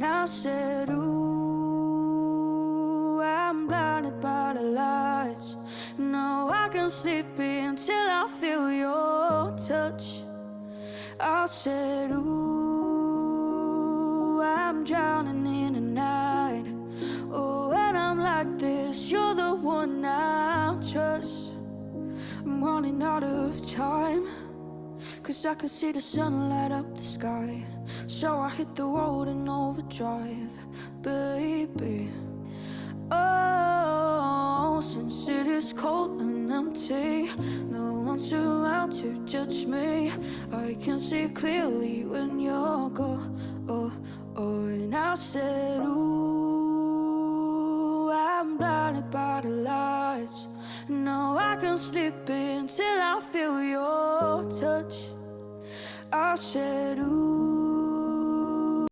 I said, ooh, I'm blinded by the lights. No, I can't sleep until I feel your touch. I said, ooh, I'm drowning in the night. Oh, when I'm like this, you're the one I trust. I'm running out of time, 'cause I can see the sun light up the sky. So I hit the road in overdrive, baby. Oh, since it is cold and empty, no one's around to judge me. I can see clearly when you're gone. Oh, oh, and I said, ooh, I'm blinded by the lights. No, I can't sleep until I feel your touch. I said, ooh,